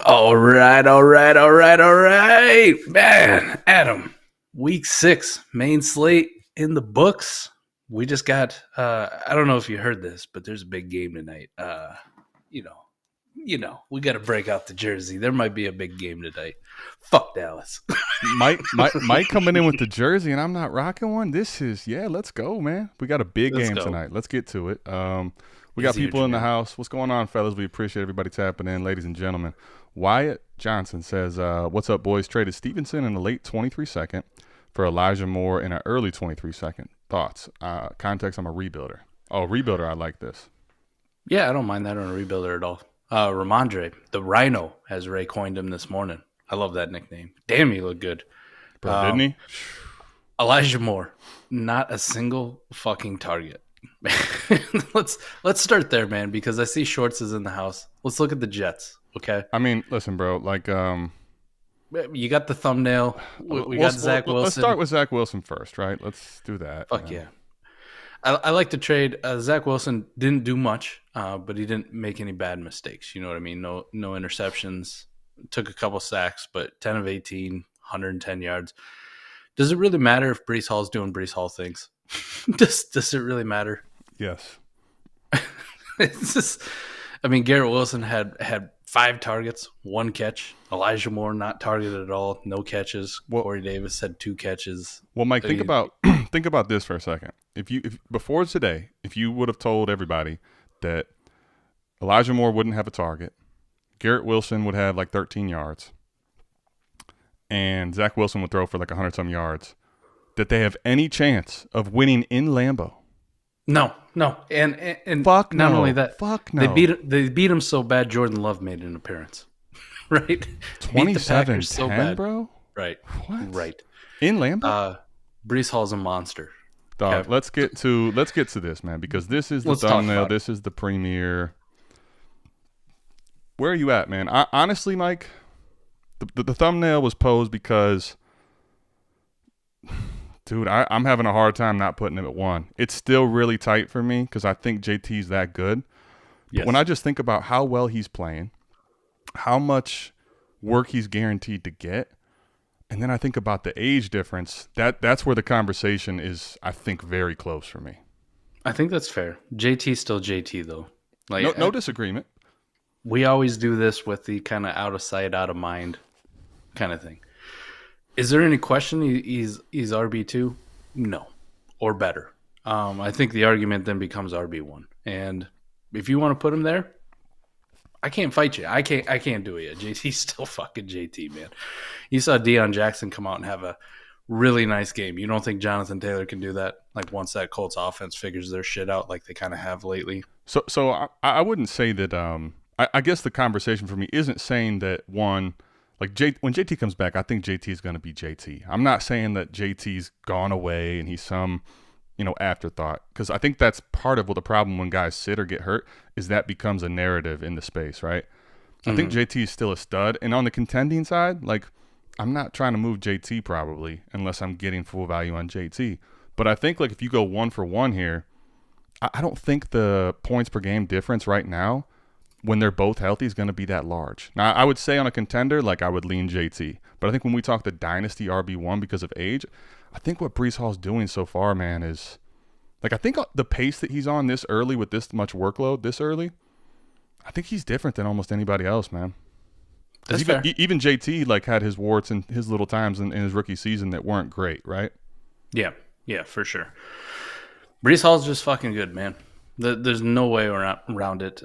All right. Man, Adam, week 6, main slate in the books. We just got, I don't know if you heard this, but there's a big game tonight. We got to break out the jersey. There might be a big game tonight. Fuck Dallas. Mike coming in with the jersey, and I'm not rocking one. Let's go, man. We got a big game tonight. Let's get to it. We got people in the house. What's going on, fellas? We appreciate everybody tapping in. Ladies and gentlemen, Wyatt Johnson says, what's up, boys? Traded Stevenson in the late 23 second for Elijah Moore in an early 23 second. Thoughts? Context, I'm a rebuilder. Oh, rebuilder, I like this. Yeah, I don't mind that on a rebuilder at all. Ramondre, the Rhino, as Ray coined him this morning. I love that nickname. Damn, he looked good. Bro, didn't he? Elijah Moore, not a single fucking target. let's start there, man, because I see Shorts is in the house. Let's look at the Jets, okay? I mean, listen, bro, you got the thumbnail. We got Zach Wilson. Let's start with Zach Wilson first, right? Let's do that. Fuck yeah. I like to trade. Zach Wilson didn't do much, but he didn't make any bad mistakes. You know what I mean? No interceptions. Took a couple sacks, but 10 of 18, 110 yards. Does it really matter if Breece Hall's doing Breece Hall things? Does it really matter? Yes. It's just, Garrett Wilson had 5 targets, 1 catch. Elijah Moore not targeted at all, no catches. Corey Davis had 2 catches. Well, Mike, think about this for a second. If before today, if you would have told everybody that Elijah Moore wouldn't have a target, Garrett Wilson would have like 13 yards, and Zach Wilson would throw for like 100-some yards, that they have any chance of winning in Lambeau? No. And fuck not no. only that, fuck no. They beat him so bad Jordan Love made an appearance. Right? 27-10, so bad, bro? Right. What? Right. In Lambeau? Breece Hall's a monster. Dog, okay. let's get to this, man, because this is the thumbnail. This is the premiere. Where are you at, man? Honestly, Mike, the thumbnail was posed because, dude, I'm having a hard time not putting him at 1. It's still really tight for me because I think JT's that good. Yes. But when I just think about how well he's playing, how much work he's guaranteed to get, and then I think about the age difference, that's where the conversation is, I think, very close for me. I think that's fair. JT's still JT, though. Like no disagreement. We always do this with the kind of out of sight, out of mind kind of thing. Is there any question he's RB2? No. Or better. I think the argument then becomes RB1. And if you want to put him there, I can't fight you. I can't do it yet. JT's still fucking JT, man. You saw Deion Jackson come out and have a really nice game. You don't think Jonathan Taylor can do that? Like once that Colts offense figures their shit out like they kind of have lately? So I wouldn't say that I guess the conversation for me isn't saying that when JT comes back, I think JT is going to be JT. I'm not saying that JT's gone away and he's some, afterthought, because I think that's part of what the problem when guys sit or get hurt is that becomes a narrative in the space, right? Mm-hmm. I think JT is still a stud. And on the contending side, I'm not trying to move JT probably unless I'm getting full value on JT. But I think if you go 1 for 1 here, I don't think the points per game difference right now when they're both healthy is going to be that large. Now, I would say on a contender, I would lean JT. But I think when we talk the Dynasty RB1 because of age, I think what Breece Hall's doing so far, man, is I think the pace that he's on this early with this much workload this early, I think he's different than almost anybody else, man. That's fair. Even JT had his warts and his little times in his rookie season that weren't great, right? Yeah, for sure. Breece Hall's just fucking good, man. There's no way around it.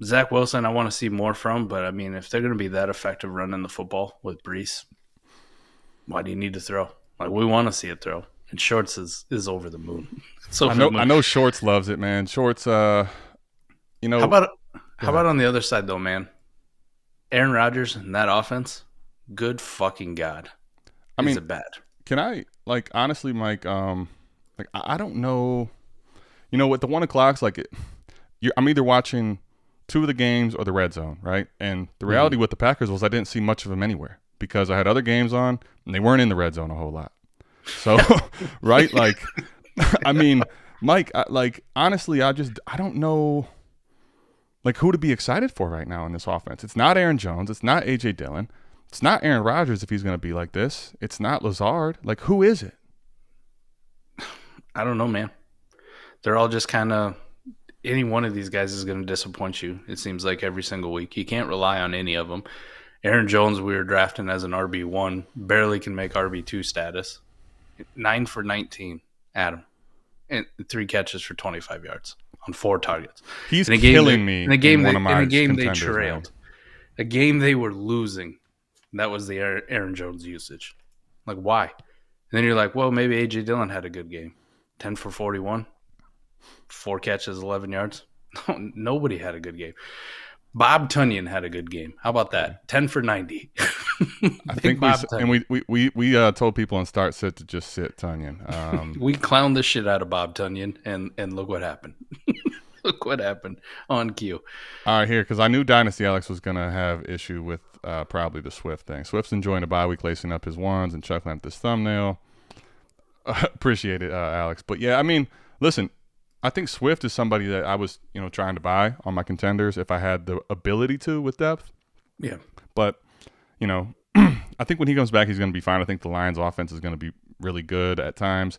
Zach Wilson, I want to see more from, but if they're going to be that effective running the football with Breece, why do you need to throw? We want to see it throw. And Shorts is over the moon. I know Shorts loves it, man. Shorts, How about on the other side though, man? Aaron Rodgers and that offense, good fucking God. Is it bad? Can I honestly, Mike? I don't know. With the 1 o'clocks, I'm either watching 2 of the games or the red zone, right? And the reality with the Packers was I didn't see much of them anywhere because I had other games on and they weren't in the red zone a whole lot. So, right? Mike, honestly, I don't know. like who to be excited for right now in this offense. It's not Aaron Jones. It's not A.J. Dillon. It's not Aaron Rodgers if he's going to be like this. It's not Lazard. Like, who is it? I don't know, man. They're all just kind of – any one of these guys is going to disappoint you, it seems like, every single week. You can't rely on any of them. Aaron Jones, we were drafting as an RB1, barely can make RB2 status. 9 for 19, Adam. And 3 catches for 25 yards on 4 targets. He's killing me in a game they trailed. Man. A game they were losing. That was the Aaron Jones usage. Like, why? And then you're like, well, maybe A.J. Dillon had a good game. 10 for 41. 4 catches, 11 yards. Nobody had a good game. Bob Tunyon had a good game. How about that? 10 for 90. I think we told people on Start Sit to just sit Tunyon. We clowned the shit out of Bob Tunyon, and look what happened. Look what happened on cue. All right, here, because I knew Dynasty Alex was going to have issue with probably the Swift thing. Swift's enjoying the bye week, lacing up his ones and chuckling at this thumbnail. Appreciate it, Alex. But yeah, I mean, listen, I think Swift is somebody that I was, trying to buy on my contenders if I had the ability to with depth. Yeah. But, I think when he comes back, he's going to be fine. I think the Lions' offense is going to be really good at times.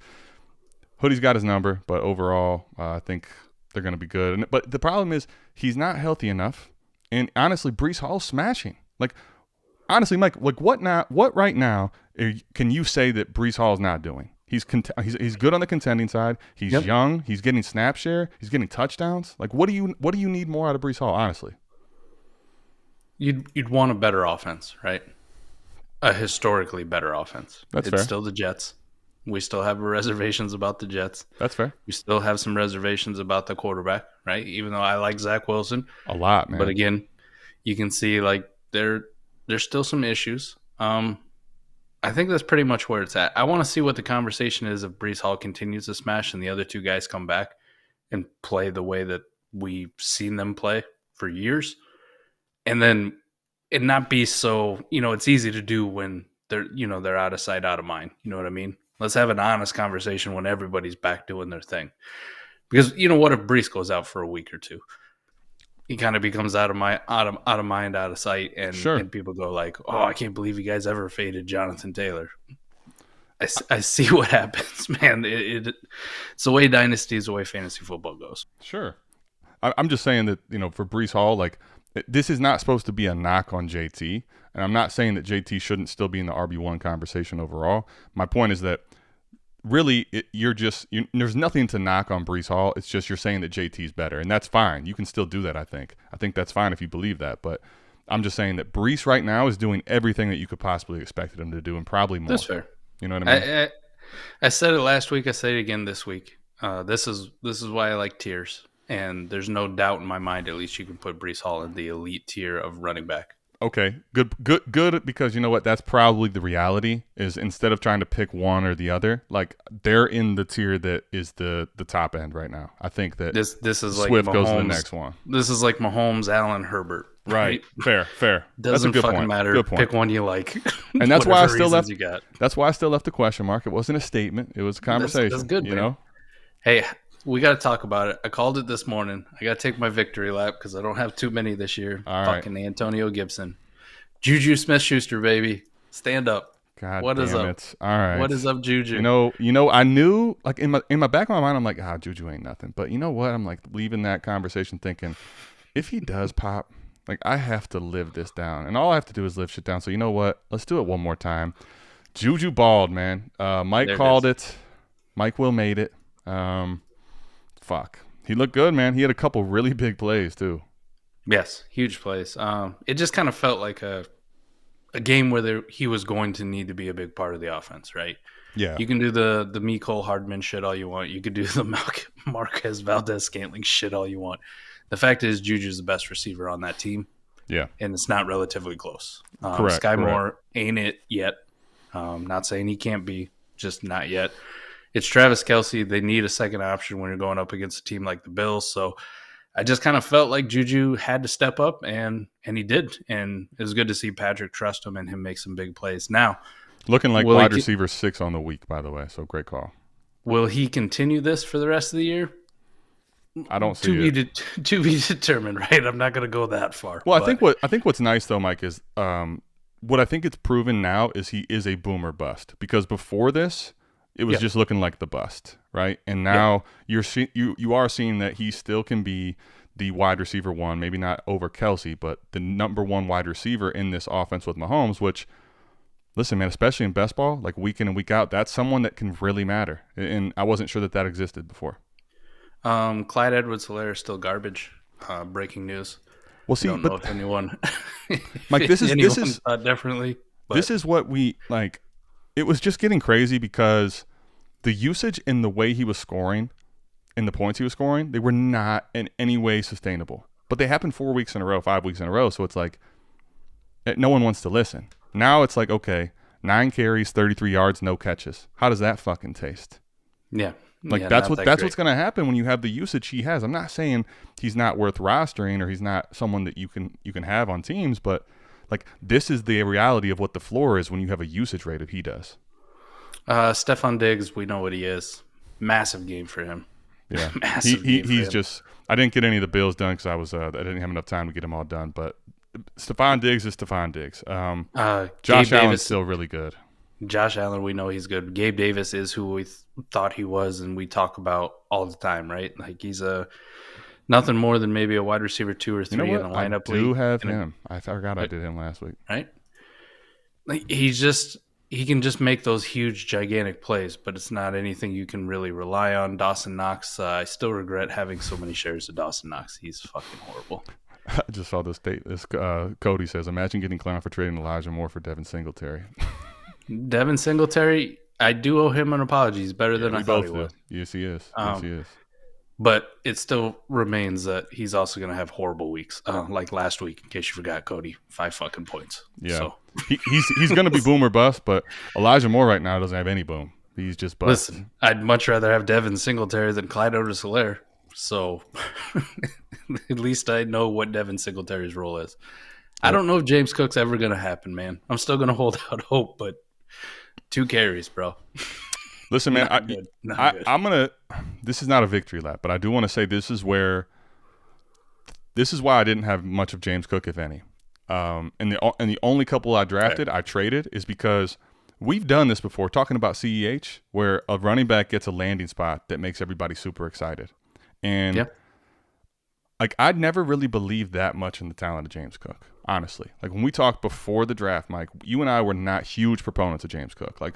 Hoodie's got his number, but overall, I think they're going to be good. But the problem is he's not healthy enough. And honestly, Breece Hall's smashing. Like, honestly, Mike, like what right now can you say that Breece Hall's not doing? He's good on the contending side. He's young. He's getting snap share. He's getting touchdowns. Like, what do you need more out of Breece Hall? Honestly, you'd want a better offense, right? A historically better offense. That's it's fair. Still the Jets. We still have reservations about the Jets. That's fair. We still have some reservations about the quarterback, right? Even though I like Zach Wilson a lot, man. But again, you can see like there's still some issues. I think that's pretty much where it's at. I want to see what the conversation is if Breece Hall continues to smash and the other 2 guys come back and play the way that we've seen them play for years. And then it not be so, it's easy to do when they're out of sight, out of mind. You know what I mean? Let's have an honest conversation when everybody's back doing their thing. Because what if Breece goes out for a week or 2? He kind of becomes out of mind, out of sight, and, sure. And people go like, "Oh, I can't believe you guys ever faded Jonathan Taylor." I see what happens, man. It's the way Dynasty is the way fantasy football goes. Sure, I'm just saying that for Breece Hall, like this is not supposed to be a knock on JT, and I'm not saying that JT shouldn't still be in the RB1 conversation overall. My point is that really, there's nothing to knock on Breece Hall. It's just you're saying that JT's better, and that's fine. You can still do that, I think. I think that's fine if you believe that. But I'm just saying that Breece right now is doing everything that you could possibly expect him to do, and probably more. That's fair. You know what I mean? I said it last week. I say it again this week. This is why I like tiers, and there's no doubt in my mind. At least you can put Breece Hall in the elite tier of running back. Okay, good, because you know what? That's probably the reality is instead of trying to pick one or the other, like they're in the tier that is the top end right now. I think that this is Swift like Mahomes, goes to the next one. This is like Mahomes, Allen, Herbert. Right. Fair. Doesn't that's a good fucking point. matter. Good point. Pick one you like. And that's why I still left. You got. That's why I still left the question mark. It wasn't a statement. It was a conversation. That's good, man. Hey, we got to talk about it. I called it this morning. I got to take my victory lap because I don't have too many this year. All fucking right. Antonio Gibson. Juju Smith-Schuster, baby. Stand up. God what damn is up? It. All right. What is up, Juju? You know, I knew, like, in my back of my mind, I'm like, Juju ain't nothing. But you know what? I'm, like, leaving that conversation thinking, if he does pop, like, I have to live this down. And all I have to do is live shit down. So you know what? Let's do it one more time. Juju balled, man. Mike called it. Mike Will made it. Fuck. He looked good, man. He had a couple really big plays, too. Yes, huge plays. It just kind of felt like a game where he was going to need to be a big part of the offense, right? Yeah. You can do the Mecole Hardman shit all you want. You could do the Marquez Valdez-Scantling shit all you want. The fact is Juju's the best receiver on that team. Yeah. And it's not relatively close. Correct. Sky Moore ain't it yet. Not saying he can't be, just not yet. It's Travis Kelce. They need a second option when you're going up against a team like the Bills. So I just kind of felt like Juju had to step up, and he did. And it was good to see Patrick trust him and him make some big plays. Now, looking like wide receiver 6 on the week, by the way. So great call. Will he continue this for the rest of the year? I don't see it. To be determined, right? I'm not going to go that far. Well, I think what's nice though, Mike, is what I think it's proven now is he is a boomer bust, because before this it was just looking like the bust, right? And now you are seeing that he still can be the wide receiver one, maybe not over Kelsey, but the number one wide receiver in this offense with Mahomes, which, listen, man, especially in best ball, like week in and week out, that's someone that can really matter. And I wasn't sure that existed before. Clyde Edwards-Helaire is still garbage. Breaking news. Well, see, don't know if anyone, Mike, this is thought differently. But. This is what we like. It was just getting crazy because the usage and the way he was scoring and the points he was scoring, they were not in any way sustainable. But they happened 4 weeks in a row, 5 weeks in a row. So it's like no one wants to listen. Now it's like, okay, 9 carries, 33 yards, no catches. How does that fucking taste? Yeah. Like that's what's going to happen when you have the usage he has. I'm not saying he's not worth rostering or he's not someone that you can have on teams, but like this is the reality of what the floor is when you have a usage rate of he does. Stephon Diggs, we know what he is. Massive game for him. Yeah, he's just. I didn't get any of the Bills done because I didn't have enough time to get them all done. But Stephon Diggs is Stephon Diggs. Josh Allen's still really good. Josh Allen, we know he's good. Gabe Davis is who we thought he was, and we talk about all the time, right? Like he's nothing more than maybe a wide receiver 2 or 3 in the lineup. I do have him. I forgot I did him last week. Right? Like he can just make those huge, gigantic plays, but it's not anything you can really rely on. Dawson Knox, I still regret having so many shares of Dawson Knox. He's fucking horrible. I just saw this Cody says, imagine getting clowned for trading Elijah Moore for Devin Singletary. Devin Singletary, I do owe him an apology. He's better than I thought he was. Yes, he is. Yes, he is. But it still remains that he's also going to have horrible weeks, like last week. In case you forgot, Cody, 5 fucking points. Yeah, so. he's going to be boom or bust. But Elijah Moore right now doesn't have any boom. He's just bust. Listen, I'd much rather have Devin Singletary than Clyde Edwards-Helaire. So at least I know what Devin Singletary's role is. I don't know if James Cook's ever going to happen, man. I'm still going to hold out hope, but 2 carries, bro. Listen, man, I'm going to – this is not a victory lap, but I do want to say this is why I didn't have much of James Cook, if any. And the only couple I drafted, I traded, is because we've done this before, talking about CEH, where a running back gets a landing spot that makes everybody super excited. And like I'd never really believed that much in the talent of James Cook, honestly. Like when we talked before the draft, Mike, you and I were not huge proponents of James Cook. Like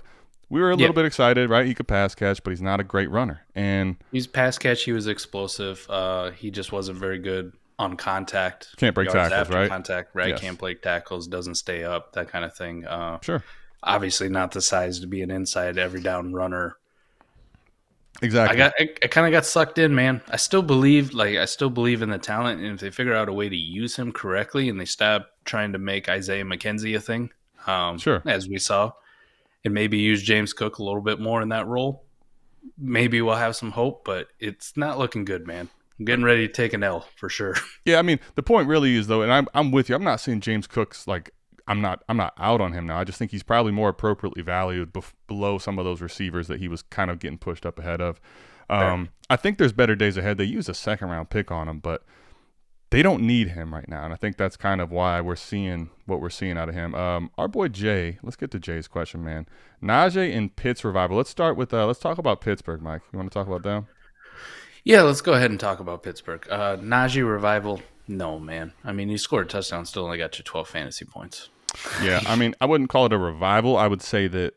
we were a little bit excited, right? He could pass catch, but he's not a great runner. And he's pass catch. He was explosive. He just wasn't very good on contact. Can't break tackles, after right? Contact, right? Yes. Can't break tackles. Doesn't stay up. That kind of thing. Sure. Obviously, not the size to be an inside every down runner. Exactly. I kind of got sucked in, man. I still believe in the talent, and if they figure out a way to use him correctly, and they stop trying to make Isaiah McKenzie a thing, sure, as we saw, and maybe use James Cook a little bit more in that role, maybe we'll have some hope. But it's not looking good, man. I'm getting ready to take an L for sure. Yeah, I mean the point really is though, and I'm with you. I'm not saying James Cook's like. I'm not out on him now. I just think he's probably more appropriately valued below some of those receivers that he was kind of getting pushed up ahead of. I think there's better days ahead. They use a 2nd-round pick on him, but they don't need him right now, and I think that's kind of why we're seeing what we're seeing out of him. Our boy Jay, let's get to Jay's question, man. Najee and Pitts revival. Let's start with let's talk about Pittsburgh, Mike. You want to talk about them? Yeah, let's go ahead and talk about Pittsburgh. Najee revival. No, man. I mean, he scored a touchdown, still only got you 12 fantasy points. Yeah, I mean, I wouldn't call it a revival. I would say that,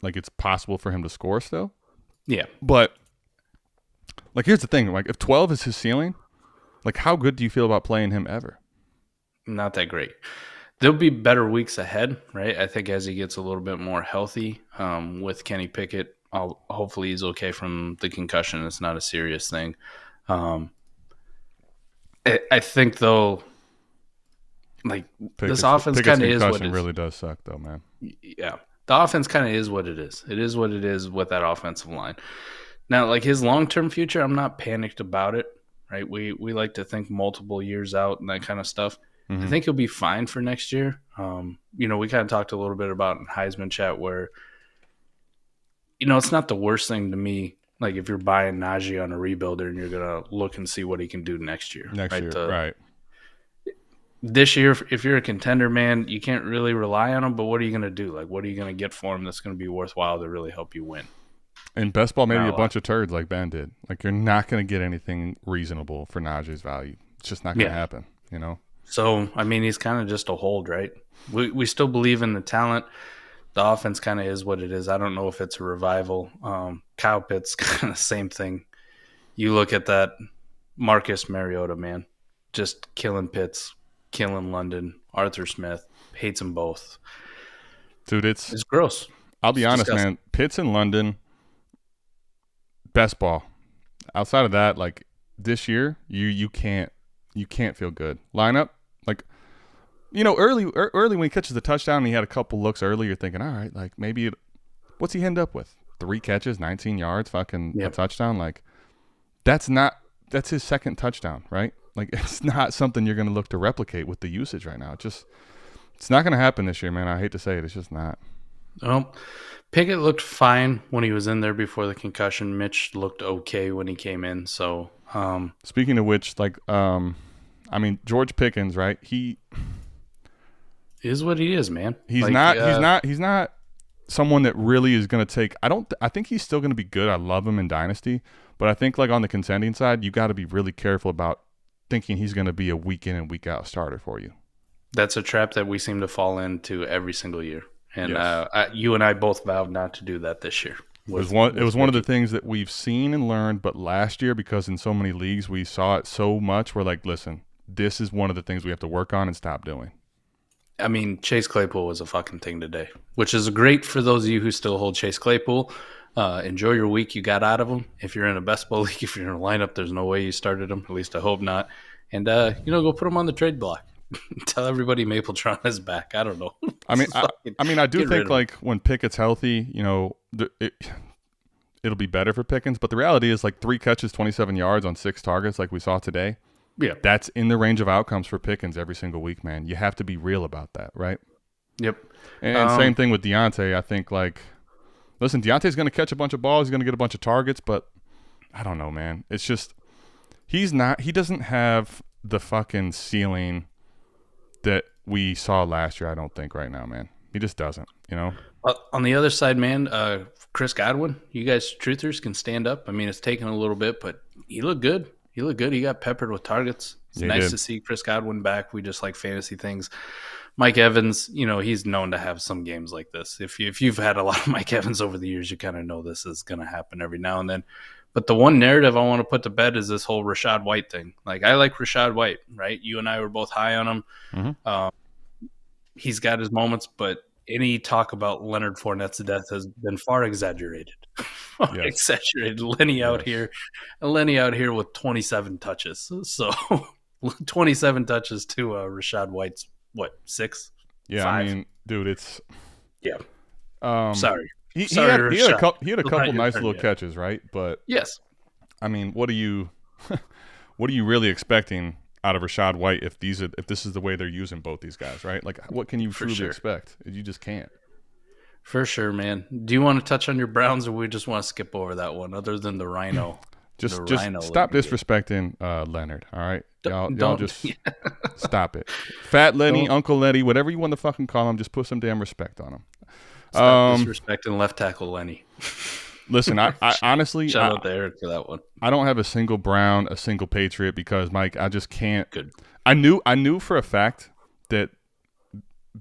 like, it's possible for him to score still. Yeah. But, like, here's the thing. Like, if 12 is his ceiling, like, how good do you feel about playing him ever? Not that great. There'll be better weeks ahead, right? I think as he gets a little bit more healthy with Kenny Pickett, hopefully he's okay from the concussion. It's not a serious thing. I think, though, like this offense kind of is what it is. Really does suck, though, man. Yeah, the offense kind of is what it is. It is what it is with that offensive line. Now, like his long-term future, I'm not panicked about it. Right? We like to think multiple years out and that kind of stuff. Mm-hmm. I think he'll be fine for next year. We kind of talked a little bit about in Heisman chat where, it's not the worst thing to me Like if you're buying Najee on a rebuilder and you're gonna look and see what he can do next year. Right. This year, if you're a contender, man, you can't really rely on him. But what are you gonna do? Like, what are you gonna get for him that's gonna be worthwhile to really help you win? In best ball, maybe a bunch of turds like Ben did. Like you're not gonna get anything reasonable for Najee's value. It's just not gonna happen. You know. So I mean, he's kind of just a hold, right? We still believe in the talent. The offense kind of is what it is. I don't know if it's a revival. Kyle Pitts, kind of same thing. You look at that Marcus Mariota, man, just killing Pitts, killing London. Arthur Smith hates them both. Dude, it's gross. I'll be honest, disgusting. Man. Pitts and London, best ball. Outside of that, like this year, you can't feel good. Lineup, like. You know, early when he catches the touchdown and he had a couple looks early, you're thinking, all right, like maybe what's he end up with? 3 catches, 19 yards, fucking a touchdown. Like that's his second touchdown, right? Like it's not something you're going to look to replicate with the usage right now. It's not going to happen this year, man. I hate to say it. It's just not. Well, Pickett looked fine when he was in there before the concussion. Mitch looked okay when he came in. So speaking of which, like, I mean, George Pickens, right? He is what he is, man. He's like, not someone that really is going to take. I think he's still going to be good. I love him in Dynasty, but I think like on the contending side, you got to be really careful about thinking he's going to be a week in and week out starter for you. That's a trap that we seem to fall into every single year, and you and I both vowed not to do that this year. It was one of the things that we've seen and learned, but last year, because in so many leagues we saw it so much, we're like, listen, this is one of the things we have to work on and stop doing. I mean, Chase Claypool was a fucking thing today, which is great for those of you who still hold Chase Claypool. Enjoy your week you got out of him. If you're in a best ball league, if you're in a lineup, there's no way you started him. At least I hope not. And, go put him on the trade block. Tell everybody Mapletron is back. I don't know. I do think like when Pickett's healthy, it'll be better for Pickens. But the reality is like 3 catches, 27 yards on 6 targets like we saw today. Yeah, that's in the range of outcomes for Pickens every single week, man. You have to be real about that, right? Yep. And same thing with Deontay. I think, like, listen, Deontay's going to catch a bunch of balls. He's going to get a bunch of targets, but I don't know, man. It's just he doesn't have the fucking ceiling that we saw last year, I don't think, right now, man. He just doesn't, On the other side, man, Chris Godwin, you guys truthers can stand up. I mean, it's taken a little bit, but he looked good. He got peppered with targets. It's nice to see Chris Godwin back. We just like fantasy things. Mike Evans, he's known to have some games like this. If you've had a lot of Mike Evans over the years, you kind of know this is going to happen every now and then. But the one narrative I want to put to bed is this whole Rachaad White thing. Like, I like Rachaad White, right? You and I were both high on him. Mm-hmm. He's got his moments, but any talk about Leonard Fournette's death has been far exaggerated. Exaggerated. Lenny out here with 27 touches. So 27 touches to Rachaad White's 6? Yeah, 5? I mean, dude, it's sorry. He had a couple nice little catches, right? But yes, I mean, what are you really expecting out of Rachaad White if this is the way they're using both these guys, right? Like, what can you truly expect? You just can't. For sure, man. Do you want to touch on your Browns, or we just want to skip over that one? Other than the Rhino, just stop disrespecting Leonard. All right, y'all just stop it. Fat Lenny, Uncle Lenny, whatever you want to fucking call him, just put some damn respect on him. Stop disrespecting left tackle Lenny. Listen, I honestly shout out to Eric for that one. I don't have a single Brown, a single Patriot because Mike, I just can't. Good. I knew for a fact that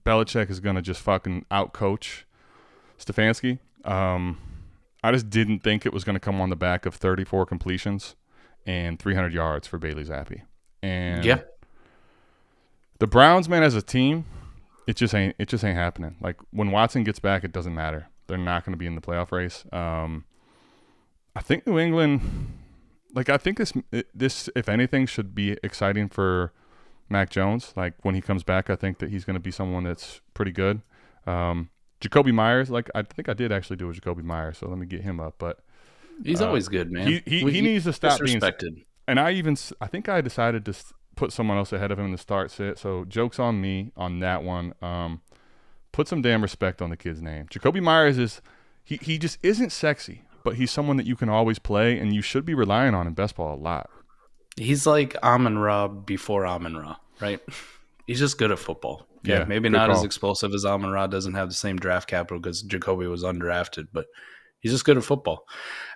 Belichick is gonna just fucking outcoach Stefanski. I just didn't think it was going to come on the back of 34 completions and 300 yards for Bailey Zappi. And the Browns, man, as a team, it just ain't happening. Like when Watson gets back, it doesn't matter. They're not going to be in the playoff race. I think New England, like I think this if anything should be exciting for Mac Jones. Like when he comes back, I think that he's going to be someone that's pretty good. Jacoby Myers, like I think I did actually do a Jacoby Myers, so let me get him up. But he's always good, man. He needs to stop being disrespected. And I think I decided to put someone else ahead of him in the start sit. So joke's on me on that one. Put some damn respect on the kid's name. Jacoby Myers he just isn't sexy, but he's someone that you can always play, and you should be relying on in best ball a lot. He's like Amon-Ra before Amon-Ra, right? He's just good at football. Yeah, maybe not as explosive as Amon-Ra, doesn't have the same draft capital because Jacoby was undrafted, but he's just good at football.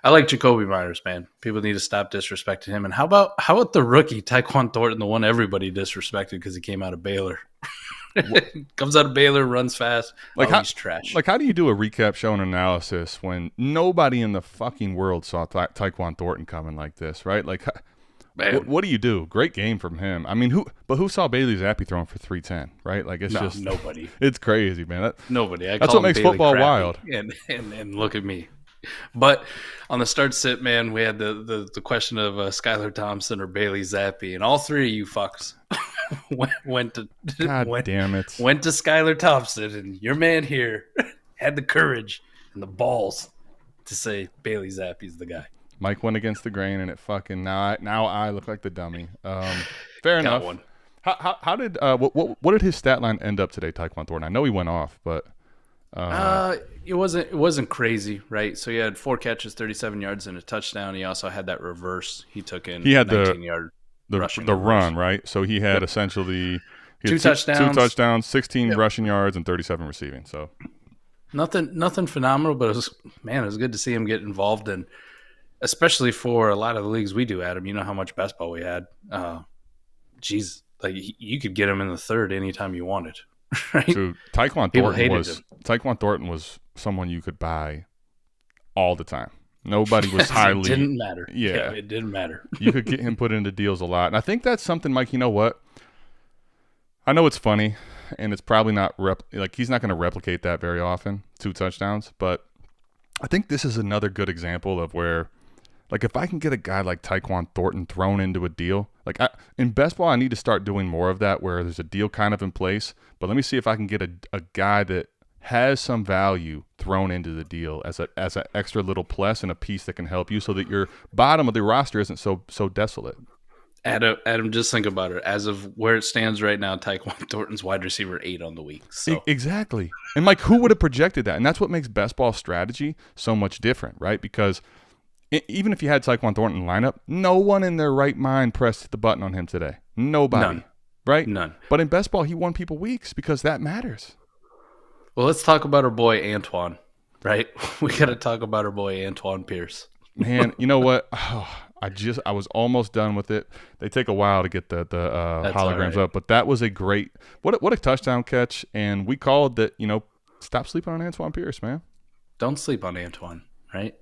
I like Jacoby Myers, man. People need to stop disrespecting him. And how about the rookie, Tyquan Thornton, the one everybody disrespected because he came out of Baylor? Comes out of Baylor, runs fast. He's trash. Like, how do you do a recap show and analysis when nobody in the fucking world saw Tyquan Thornton coming like this, right? Like, what do you do? Great game from him. I mean, who saw Bailey Zappi throwing for 310, right? Like, it's just nobody. It's crazy, man. Nobody. That's what makes football wild. And look at me. But on the start sit, man, we had the question of Skylar Thompson or Bailey Zappi, and all three of you fucks went to Skylar Thompson, and your man here had the courage and the balls to say Bailey Zappi's the guy. Mike went against the grain, and it fucking now I look like the dummy. Fair enough. One. How did what did his stat line end up today, Tyquan Thornton? I know he went off, but it wasn't crazy, right? So he had 4 catches, 37 yards, and a touchdown. He also had that reverse. He took in 19-yard rushing the run, right? So he had essentially 2 touchdowns, 16 rushing yards, and 37 receiving. So nothing phenomenal, but it was good to see him get involved in. Especially for a lot of the leagues we do, Adam. You know how much best ball we had. Like you could get him in the third anytime you wanted, right? Dude, Tyquan Thornton was someone you could buy all the time. Nobody was highly. It didn't matter. Yeah, it didn't matter. You could get him put into deals a lot, and I think that's something, Mike. You know what? I know it's funny, and it's probably not he's not going to replicate that very often. 2 touchdowns, but I think this is another good example of where. Like, if I can get a guy like Tyquan Thornton thrown into a deal, in best ball, I need to start doing more of that where there's a deal kind of in place. But let me see if I can get a guy that has some value thrown into the deal as an extra little plus and a piece that can help you so that your bottom of the roster isn't so desolate. Adam, just think about it. As of where it stands right now, Tyquan Thornton's wide receiver 8 on the week. So. Exactly. And, Mike, who would have projected that? And that's what makes best ball strategy so much different, right? Because even if you had Tyquan Thornton in the lineup, no one in their right mind pressed the button on him today. Nobody. None. Right? None. But in best ball, he won people weeks because that matters. Well, let's talk about our boy Antoine, right? We got to talk about our boy Antoine Pierce. Man, you know what? I was almost done with it. They take a while to get the holograms up, but that was a great what a touchdown catch, and we called that, stop sleeping on Antoine Pierce, man. Don't sleep on Antoine. Right?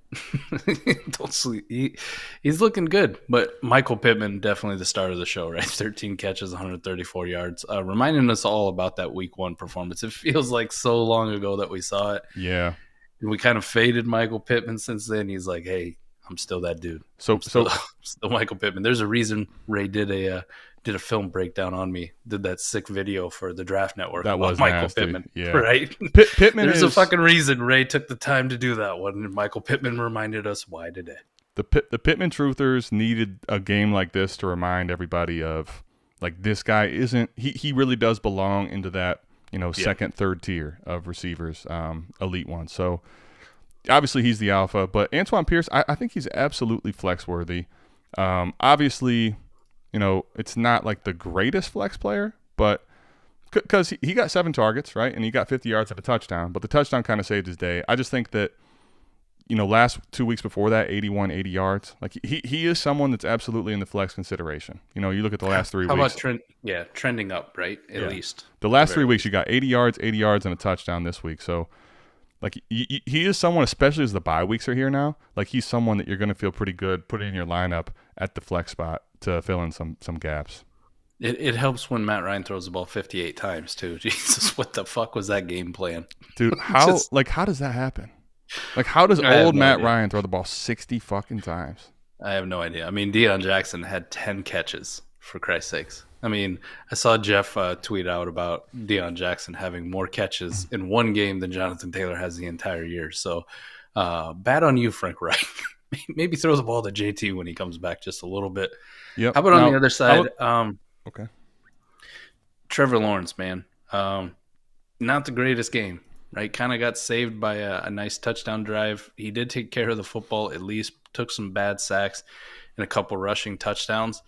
Don't sleep. He's looking good, but Michael Pittman, definitely the star of the show, right? 13 catches, 134 yards, reminding us all about that week 1 performance. It feels like so long ago that we saw it. Yeah. And we kind of faded Michael Pittman since then. He's like, hey, I'm still that dude. So still Michael Pittman. There's a reason Ray did a film breakdown on me. Did that sick video for the Draft Network. That was Michael nasty. Pittman, yeah. Right? Pittman. There's a fucking reason Ray took the time to do that one, and Michael Pittman reminded us why today. The Pittman truthers needed a game like this to remind everybody of, like, this guy isn't. He really does belong into that second, third tier of receivers, elite ones. So obviously he's the alpha, but Antoine Pierce, I think he's absolutely flex worthy. Obviously. It's not like the greatest flex player, but because he got 7 targets, right? And he got 50 yards and a touchdown, but the touchdown kind of saved his day. I just think that, last 2 weeks before that, 81, 80 yards. Like, he is someone that's absolutely in the flex consideration. You look at the last 3 weeks. How about trending up, right? At least. The last 3 weeks, you got 80 yards, and a touchdown this week. So, like, he is someone, especially as the bye weeks are here now, like, he's someone that you're going to feel pretty good putting in your lineup at the flex spot to fill in some gaps. It helps when Matt Ryan throws the ball 58 times too. Jesus, what the fuck was that game plan? Dude, how does that happen? Like, how does old Matt Ryan throw the ball 60 fucking times? I have no idea. I mean, Deion Jackson had 10 catches, for Christ's sakes. I mean, I saw Jeff tweet out about Deion Jackson having more catches in one game than Jonathan Taylor has the entire year. So, bad on you, Frank Reich. Maybe throw the ball to JT when he comes back just a little bit. Yep. How about on the other side? Okay. Trevor Lawrence, man. Not the greatest game. right? Kind of got saved by a nice touchdown drive. He did take care of the football, at least took some bad sacks and a couple rushing touchdowns.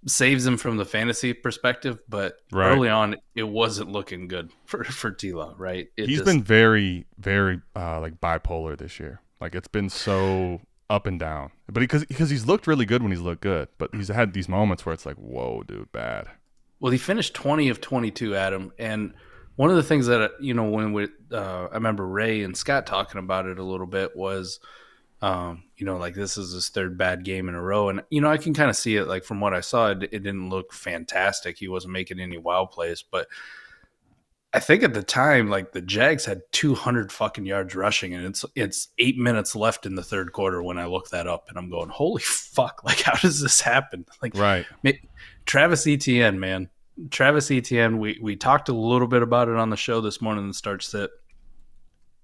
Saves him from the fantasy perspective, but Right. early on, it wasn't looking good for T-Law, right? He's been very, very like bipolar this year. Like it's been so up and down. But because he's looked really good when he's looked good, but he's had these moments where it's like, whoa, dude, bad. Well, he finished 20 of 22, Adam. And one of the things that, when I remember Ray and Scott talking about it a little bit was, like this is his third bad game in a row. And, I can kind of see it, like from what I saw, it didn't look fantastic. He wasn't making any wild plays. But I think at the time, like the Jags had 200 fucking yards rushing, and it's 8 minutes left in the third quarter when I look that up, and I'm going, holy fuck! Like, how does this happen? Like, right? Travis Etienne, man, Travis Etienne. We talked a little bit about it on the show this morning. The start sit.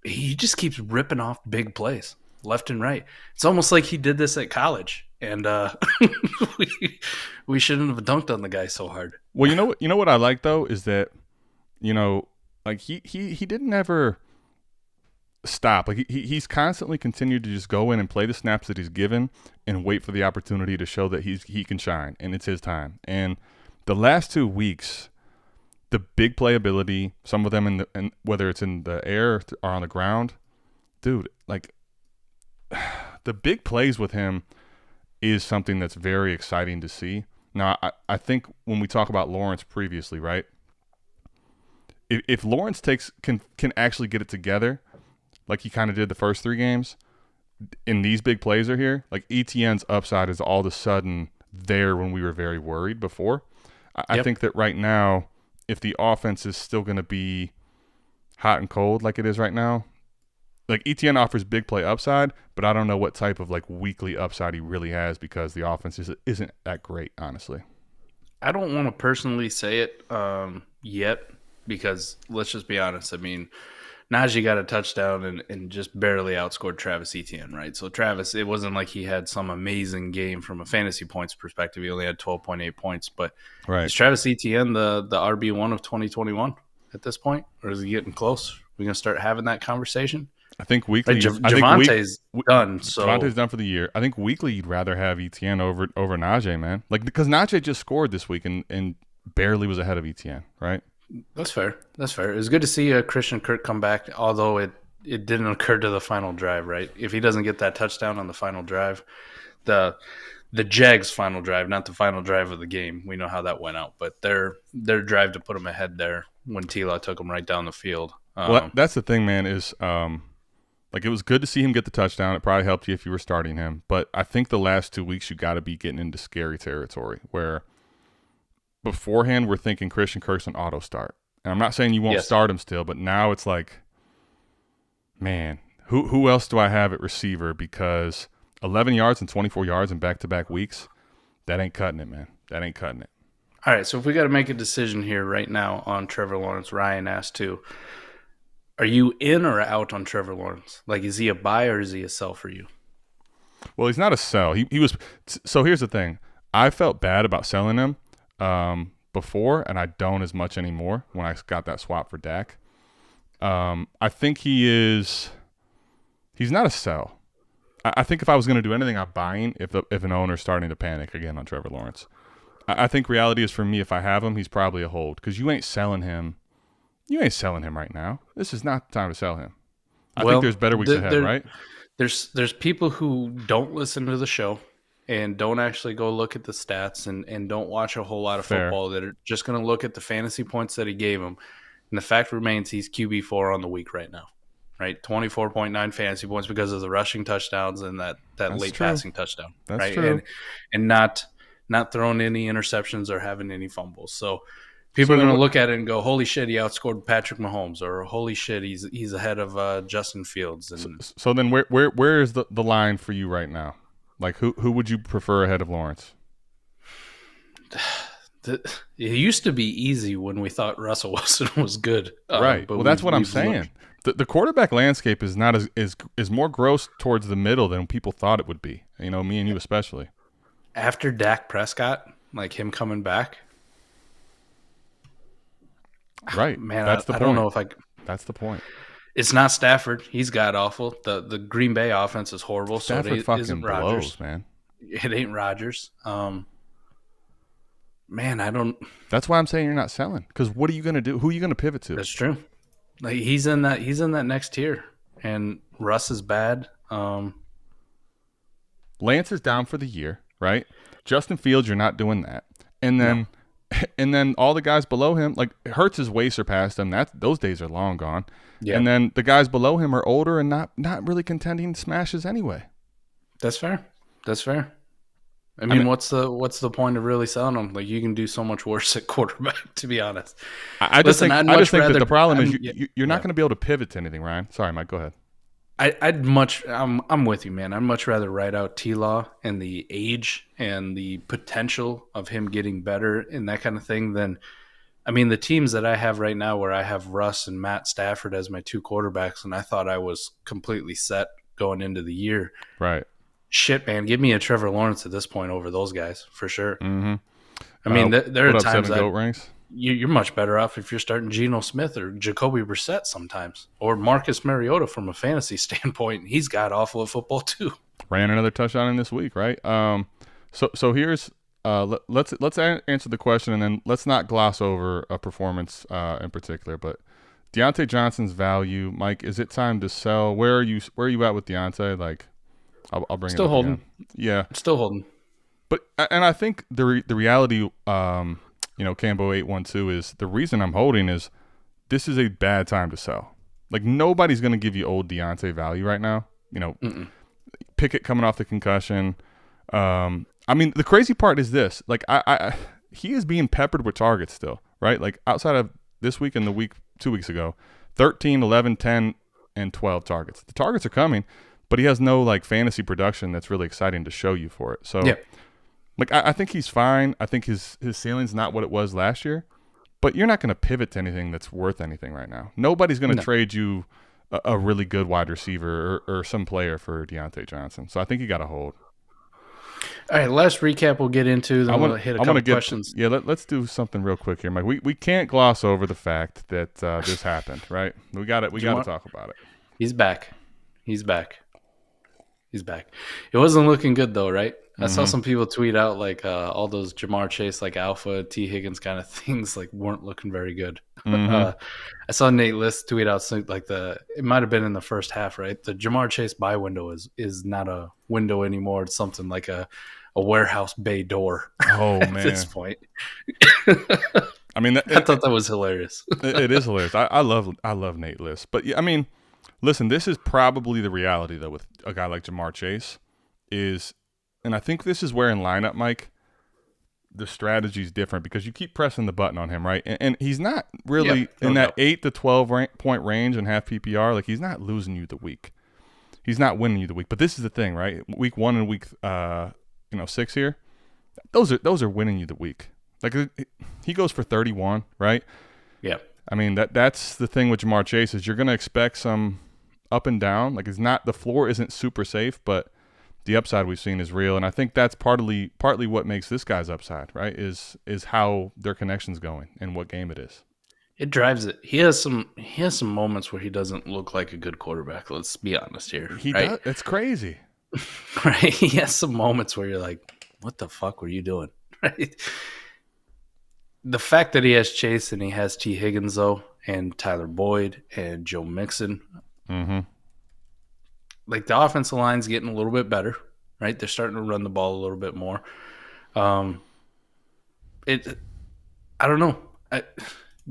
He just keeps ripping off big plays left and right. It's almost like he did this at college, and we shouldn't have dunked on the guy so hard. Well, you know what I like though is that. Like he didn't ever stop. Like he's constantly continued to just go in and play the snaps that he's given and wait for the opportunity to show that he can shine and it's his time. And the last 2 weeks, the big playability, some of them and whether it's in the air or on the ground, dude, like the big plays with him is something that's very exciting to see. Now, I think when we talk about Lawrence previously, right? If Lawrence can actually get it together, like he kind of did the first 3 games, and these big plays are here, like Etienne's upside is all of a sudden there when we were very worried before. I think that right now, if the offense is still going to be hot and cold like it is right now, like Etienne offers big play upside, but I don't know what type of like weekly upside he really has because the offense isn't that great, honestly. I don't want to personally say it yet. Because let's just be honest. I mean, Najee got a touchdown and just barely outscored Travis Etienne, right? So Travis, it wasn't like he had some amazing game from a fantasy points perspective. He only had 12.8 points. But is Travis Etienne the RB1 of 2021 at this point? Or is he getting close? We're going to start having that conversation? I think weekly. Right, Javonte's done. So Javonte's done for the year. I think weekly you'd rather have Etienne over Najee, man. Like because Najee just scored this week and barely was ahead of Etienne, right? That's fair. That's fair. It was good to see Christian Kirk come back, although it didn't occur to the final drive, right? If he doesn't get that touchdown on the final drive, the Jags' final drive, not the final drive of the game, we know how that went out. But their drive to put him ahead there when T-Law took him right down the field. Well, that's the thing, man, is like it was good to see him get the touchdown. It probably helped you if you were starting him. But I think the last 2 weeks you got to be getting into scary territory where – beforehand, we're thinking Christian Kirk's an auto start. And I'm not saying you won't start him still, but now it's like, man, who else do I have at receiver? Because 11 yards and 24 yards in back-to-back weeks, that ain't cutting it, man. That ain't cutting it. All right, so if we got to make a decision here right now on Trevor Lawrence, Ryan asked too, are you in or out on Trevor Lawrence? Like, is he a buy or is he a sell for you? Well, he's not a sell. He was – so here's the thing. I felt bad about selling him before, and I don't as much anymore when I got that swap for Dak. I think he's not a sell. I think if I was going to do anything, I'm buying if an owner's starting to panic again on Trevor Lawrence. I think reality is for me, if I have him, he's probably a hold because you ain't selling him. You ain't selling him right now. This is not the time to sell him. I think there's better weeks ahead, right? There's people who don't listen to the show and don't actually go look at the stats and don't watch a whole lot of football that are just going to look at the fantasy points that he gave him. And the fact remains he's QB4 on the week right now, right? 24.9 fantasy points because of the rushing touchdowns and that late passing touchdown. That's right? true. And not throwing any interceptions or having any fumbles. So people are going to look at it and go, holy shit, he outscored Patrick Mahomes, or holy shit, he's ahead of Justin Fields. And so then where is the line for you right now? Like, who would you prefer ahead of Lawrence? It used to be easy when we thought Russell Wilson was good. Right. But that's what I'm saying. The quarterback landscape is not is more gross towards the middle than people thought it would be. You know, me and you especially. After Dak Prescott, like him coming back. Right. Man, that's the I point. don't know if I. That's the point. It's not Stafford. He's god awful. The Green Bay offense is horrible. Stafford So it isn't fucking Rodgers. blows, man. It ain't Rodgers. Man, I don't. That's why I'm saying you're not selling. Because what are you going to do? Who are you going to pivot to? That's true. Like he's in that next tier, and Russ is bad. Lance is down for the year, right? Justin Fields, you're not doing that. And then and then all the guys below him, like Hurts is way surpassed him. Those days are long gone. Yeah. And then the guys below him are older and not really contending smashes anyway. That's fair. I mean, what's the point of really selling them? Like, you can do so much worse at quarterback, to be honest. I just think that the problem is you're not going to be able to pivot to anything, Ryan. Sorry, Mike, go ahead. I'm with you, man. I'd much rather write out T-Law and the age and the potential of him getting better and that kind of thing than, I mean, the teams that I have right now where I have Russ and Matt Stafford as my two quarterbacks, and I thought I was completely set going into the year. Right. Shit, man, give me a Trevor Lawrence at this point over those guys for sure. Mm-hmm. I mean, there are times that ranks? You're much better off if you're starting Geno Smith or Jacoby Brissett sometimes, or Marcus Mariota from a fantasy standpoint. He's got awful at football too. Ran another touchdown in this week, right? So here's let's answer the question, and then let's not gloss over a performance in particular, but. Deontay Johnson's value, Mike. Is it time to sell? Where are you at with Deontay? Like, I'll bring still it up holding. Again. Yeah, still holding. But I think the reality, Cambo 812 is the reason I'm holding is this is a bad time to sell. Like nobody's going to give you old Deontay value right now. Pickett coming off the concussion. I mean, the crazy part is this. Like he is being peppered with targets still, right? Like outside of this week and the week 2 weeks ago, 13, 11, 10, and 12 targets. The targets are coming, but he has no like fantasy production that's really exciting to show you for it. So, like I think he's fine. I think his ceiling's not what it was last year, but you're not going to pivot to anything that's worth anything right now. Nobody's going to trade you a really good wide receiver or some player for Deontay Johnson. So I think you got to hold. All right, last recap we'll get into. Then we'll hit a couple questions. Yeah, let's do something real quick here, Mike. We can't gloss over the fact that this happened, right? We got to talk about it. He's back. It wasn't looking good though, right? I saw some people tweet out like all those Jamar Chase, like Alpha, T. Higgins kind of things, like weren't looking very good. I saw Nate List tweet out like it might have been in the first half, right? The Jamar Chase buy window is not a window anymore. It's something like a warehouse bay door. Oh man! At this point, I mean, I thought that was hilarious. It is hilarious. I love Nate List, but yeah, I mean, listen, this is probably the reality though with a guy like Jamar Chase is. And I think this is where in lineup, Mike, the strategy is different because you keep pressing the button on him, right? And he's not really in that 8 to 12 point range and half PPR. Like he's not losing you the week. He's not winning you the week. But this is the thing, right? Week 1 and week 6 here, those are winning you the week. Like he goes for 31, right? Yeah. I mean that's the thing with Jamar Chase is you're going to expect some up and down. Like the floor isn't super safe, but the upside we've seen is real, and I think that's partly what makes this guy's upside, right? Is how their connection's going and what game it is. It drives it. He has some moments where he doesn't look like a good quarterback. Let's be honest here. He does. It's crazy, right? He has some moments where you're like, "What the fuck were you doing?" Right? The fact that he has Chase and he has T. Higgins though, and Tyler Boyd and Joe Mixon. Like the offensive line's getting a little bit better, right? They're starting to run the ball a little bit more. I don't know.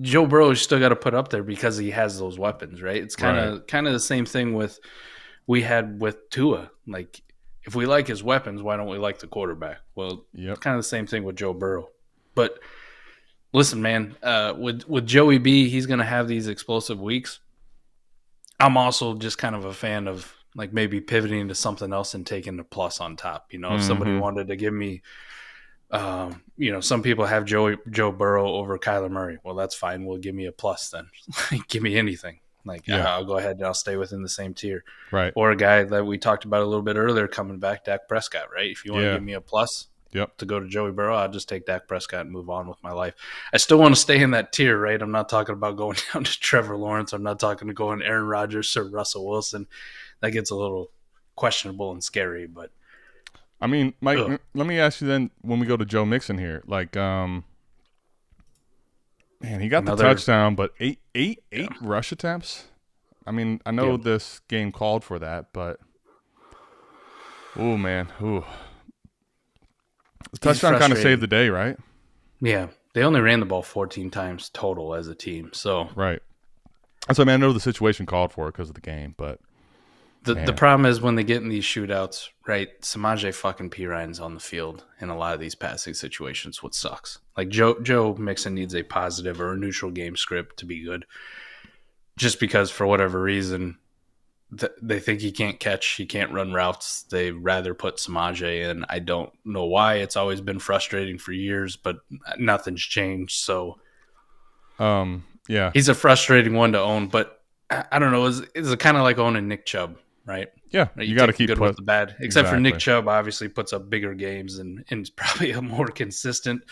Joe Burrow's still got to put up there because he has those weapons, right? It's kind of the same thing we had with Tua. Like if we like his weapons, why don't we like the quarterback? Well, kind of the same thing with Joe Burrow. But listen, man, with Joey B, he's going to have these explosive weeks. I'm also just kind of a fan of like maybe pivoting to something else and taking the plus on top. If somebody wanted to give me, some people have Joe Burrow over Kyler Murray. Well, that's fine. Well, give me a plus then. Give me anything. I'll go ahead and I'll stay within the same tier. Right. Or a guy that we talked about a little bit earlier coming back, Dak Prescott, right? If you want to give me a plus, to go to Joey Burrow, I'll just take Dak Prescott and move on with my life. I still want to stay in that tier, right? I'm not talking about going down to Trevor Lawrence. I'm not talking to going Aaron Rodgers or Russell Wilson. That gets a little questionable and scary, but I mean, Mike, let me ask you then when we go to Joe Mixon here, like, man, he got the touchdown, but eight rush attempts. I mean, I know this game called for that, but oh man, the touchdown kind of saved the day, right? Yeah, they only ran the ball 14 times total as a team, so right. So I mean, I know the situation called for it because of the game, but the problem is when they get in these shootouts, right? Samaje fucking Perine's on the field in a lot of these passing situations, what sucks. Like Joe Mixon needs a positive or a neutral game script to be good. Just because for whatever reason they think he can't catch, he can't run routes. They rather put Samaje in. I don't know why. It's always been frustrating for years, but nothing's changed. So, yeah, he's a frustrating one to own. But I don't know. It's kind of like owning Nick Chubb, right? Yeah, you got to keep good with the bad. Except for Nick Chubb, obviously puts up bigger games and is probably a more consistent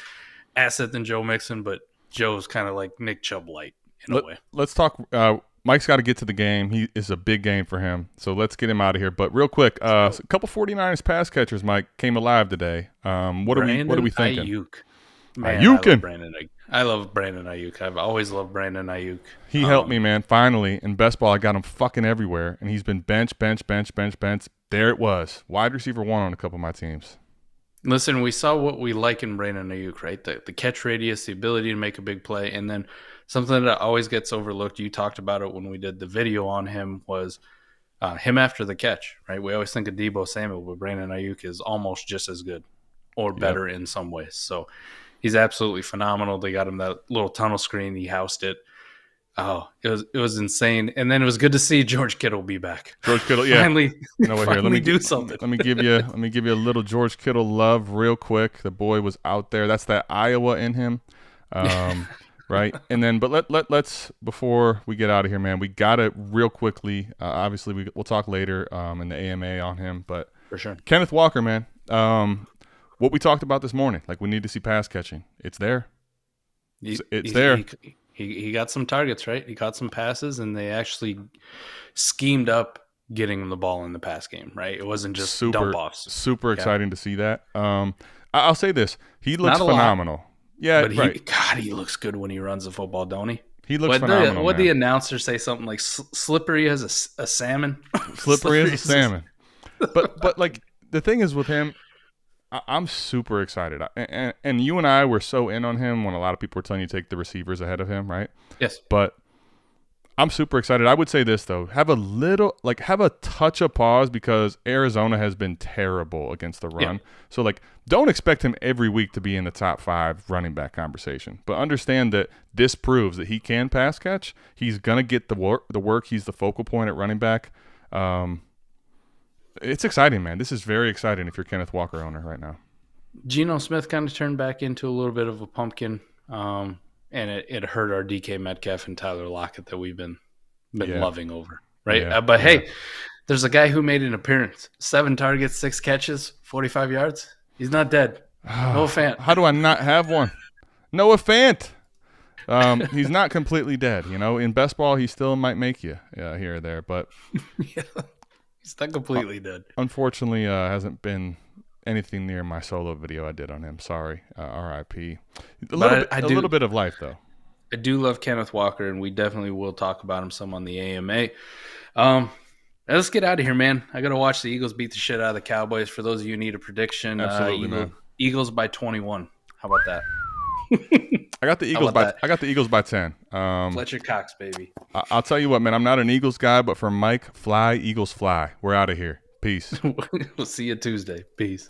asset than Joe Mixon. But Joe's kind of like Nick Chubb light in a way. Let's talk. Mike's got to get to the game. He is a big game for him. So let's get him out of here. But real quick, a couple 49ers pass catchers, Mike, came alive today. What are we thinking? Aiyuk. Man, I love Brandon Aiyuk. I've always loved Brandon Aiyuk. He helped me, man. Finally, in best ball, I got him fucking everywhere. And he's been bench. There it was. Wide receiver 1 on a couple of my teams. Listen, we saw what we like in Brandon Aiyuk, right? The catch radius, the ability to make a big play, and then something that always gets overlooked, you talked about it when we did the video on him, was him after the catch, right? We always think of Deebo Samuel, but Brandon Aiyuk is almost just as good or better in some ways. So he's absolutely phenomenal. They got him that little tunnel screen. He housed it. Oh, it was insane. And then it was good to see George Kittle be back. George Kittle, yeah. Finally let me do something. Let me give you a little George Kittle love real quick. The boy was out there. That's that Iowa in him. Right. And then, but let's before we get out of here, man, we got it real quickly. Obviously, we'll talk later in the AMA on him, but for sure, Kenneth Walker, man. What we talked about this morning, like we need to see pass catching. It's there. It's there. He got some targets, right? He got some passes, and they actually schemed up getting him the ball in the pass game, right? It wasn't just dump offs. Super exciting to see that. I'll say this: he looks phenomenal. Yeah, but he looks good when he runs the football, don't he? He looks phenomenal. Would the announcer say something like slippery as a salmon? Slippery as a salmon. But like the thing is with him, I'm super excited. And you and I were so in on him when a lot of people were telling you to take the receivers ahead of him, right? Yes. But I'm super excited. I would say this though: have a touch of pause because Arizona has been terrible against the run. Yeah. So like, don't expect him every week to be in the top 5 running back conversation. But understand that this proves that he can pass catch. He's gonna get the work. He's the focal point at running back. It's exciting, man. This is very exciting if you're Kenneth Walker owner right now. Geno Smith kind of turned back into a little bit of a pumpkin. And it hurt our DK Metcalf and Tyler Lockett that we've been loving over, right? Yeah, but hey, there's a guy who made an appearance. 7 targets, 6 catches, 45 yards. He's not dead. Noah Fant. How do I not have one? Noah Fant. He's not completely dead. You know, in best ball, he still might make you here or there, but he's not completely dead. Unfortunately, hasn't been anything near my solo video I did on him. Sorry, R.I.P. A little bit of life though. I do love Kenneth Walker, and we definitely will talk about him some on the AMA. Let's get out of here, man. I got to watch the Eagles beat the shit out of the Cowboys. For those of you who need a prediction, absolutely, man. Eagles by 21. How about that? I got the Eagles by 10. Fletcher Cox, baby. I'll tell you what, man. I'm not an Eagles guy, but for Mike, fly Eagles fly. We're out of here. Peace. We'll see you Tuesday. Peace.